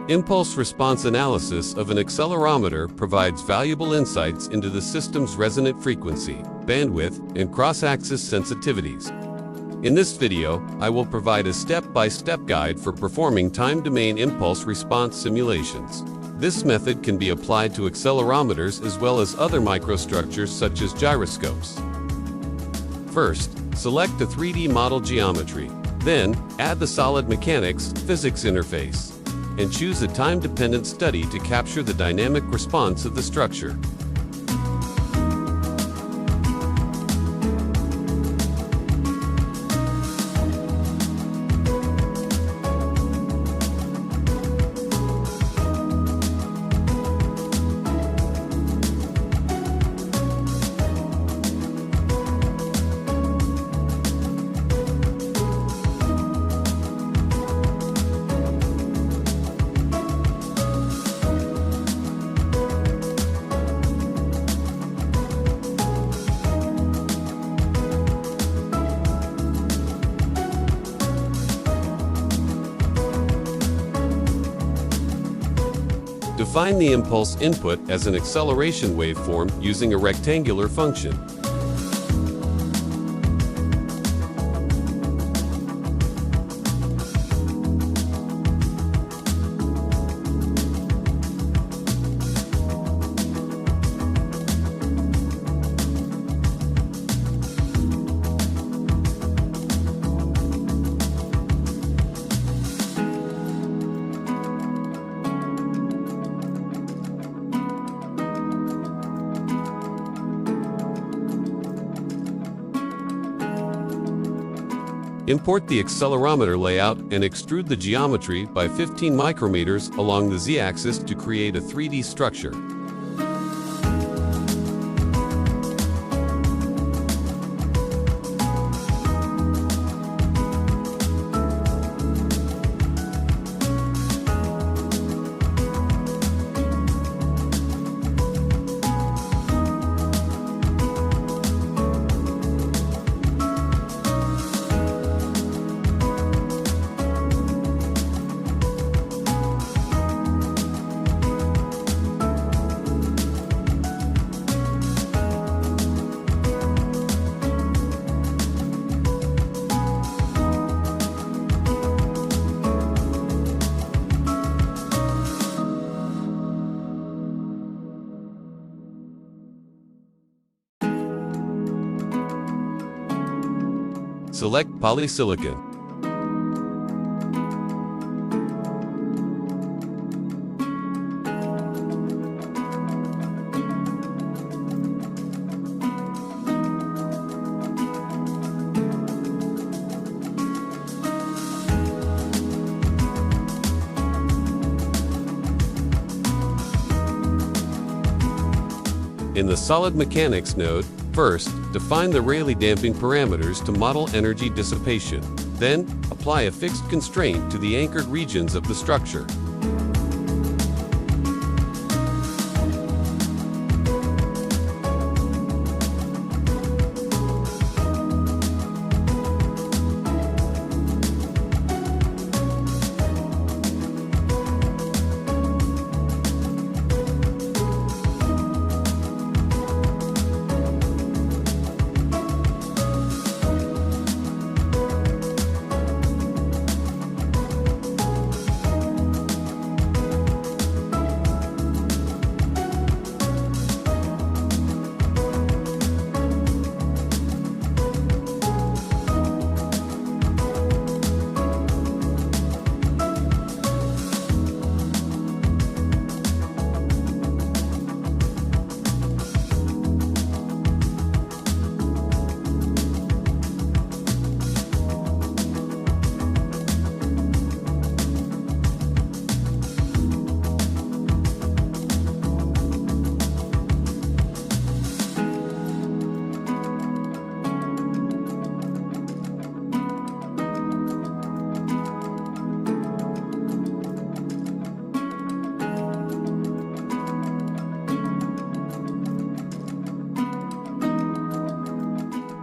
Impulse response analysis of an accelerometer provides valuable insights into the system's resonant frequency, bandwidth, and cross-axis sensitivities. In this video, I will provide a step-by-step guide for performing time-domain impulse response simulations. This method can be applied to accelerometers as well as other microstructures such as gyroscopes. First, select the 3D model geometry. Then, add the solid mechanics physics interface, and choose a time-dependent study to capture the dynamic response of the structure. Define the impulse input as an acceleration waveform using a rectangular function. Import the accelerometer layout and extrude the geometry by 15 micrometers along the z-axis to create a 3D structure. Select polysilicon. In the solid mechanics node, first, define the Rayleigh damping parameters to model energy dissipation. Then, apply a fixed constraint to the anchored regions of the structure.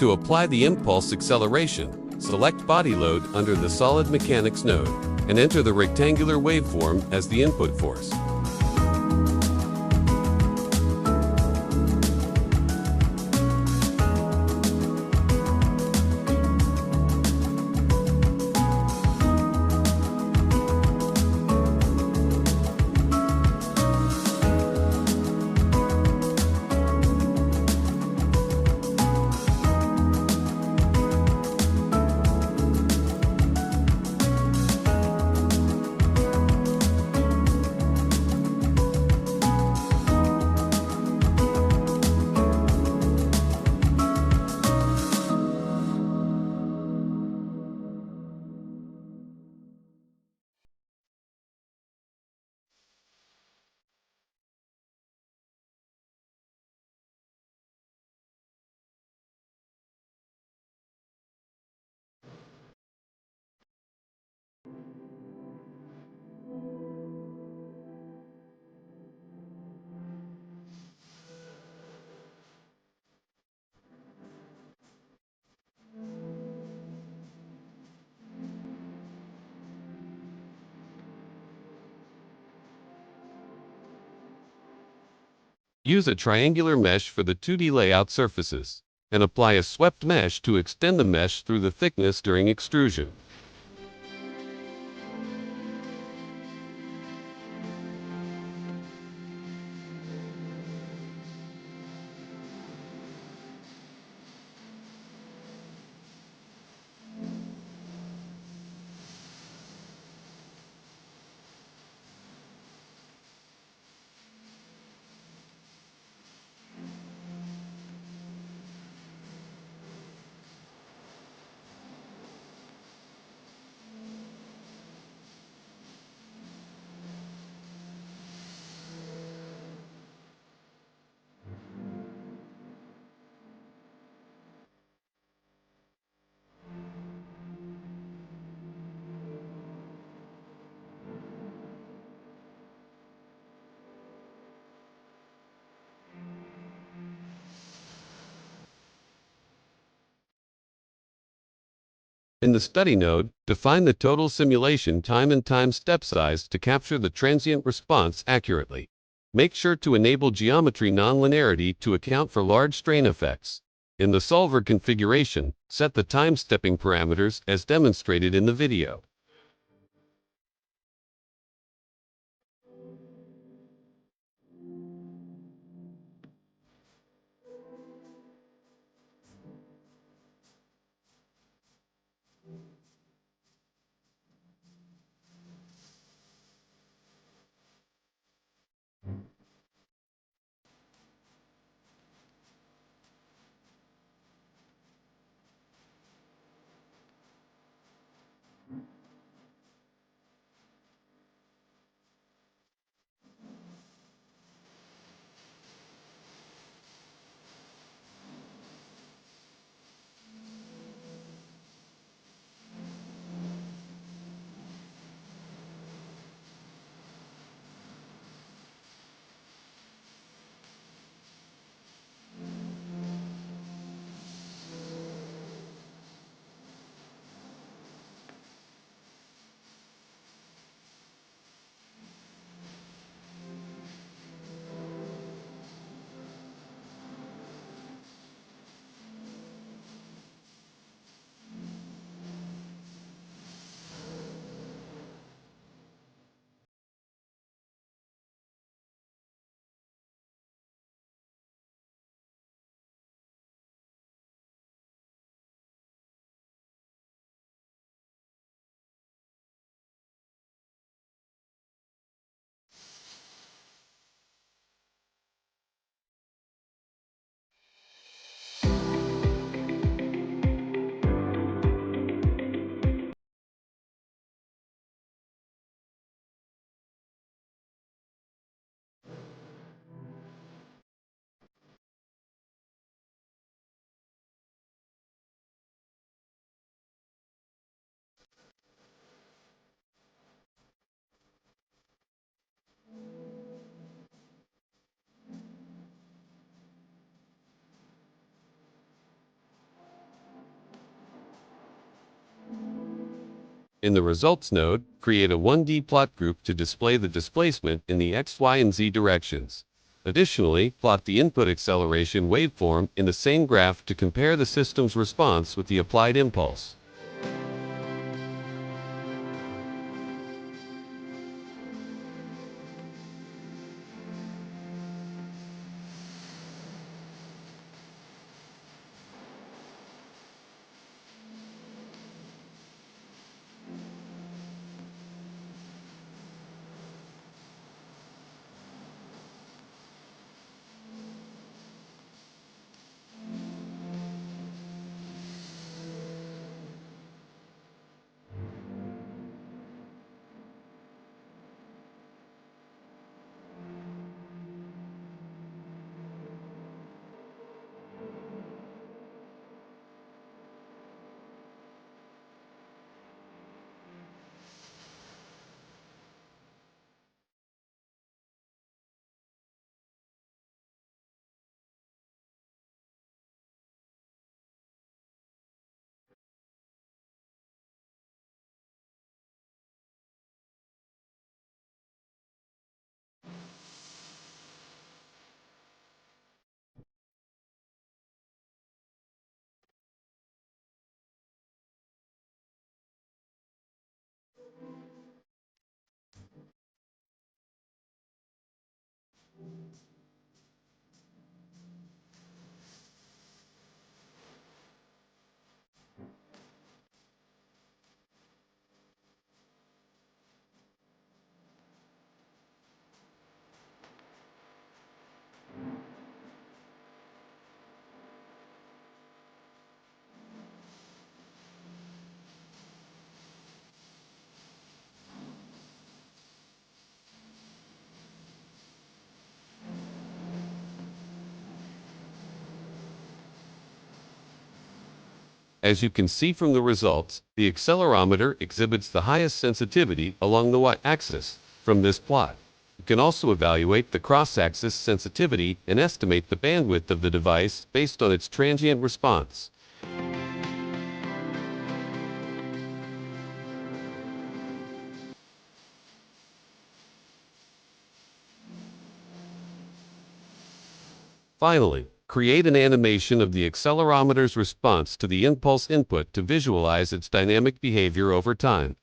To apply the impulse acceleration, select body load under the solid mechanics node. and enter the rectangular waveform as the input force. Use a triangular mesh for the 2D layout surfaces, and apply a swept mesh to extend the mesh through the thickness during extrusion. In the study node, define the total simulation time and time step size to capture the transient response accurately. Make sure to enable geometry nonlinearity to account for large strain effects. In the solver configuration, set the time stepping parameters as demonstrated in the video. In the Results node, create a 1D plot group to display the displacement in the X, Y, and Z directions. Additionally, plot the input acceleration waveform in the same graph to compare the system's response with the applied impulse. As you can see from the results, the accelerometer exhibits the highest sensitivity along the y-axis from this plot. You can also evaluate the cross-axis sensitivity and estimate the bandwidth of the device based on its transient response. Finally, create an animation of the accelerometer's response to the impulse input to visualize its dynamic behavior over time.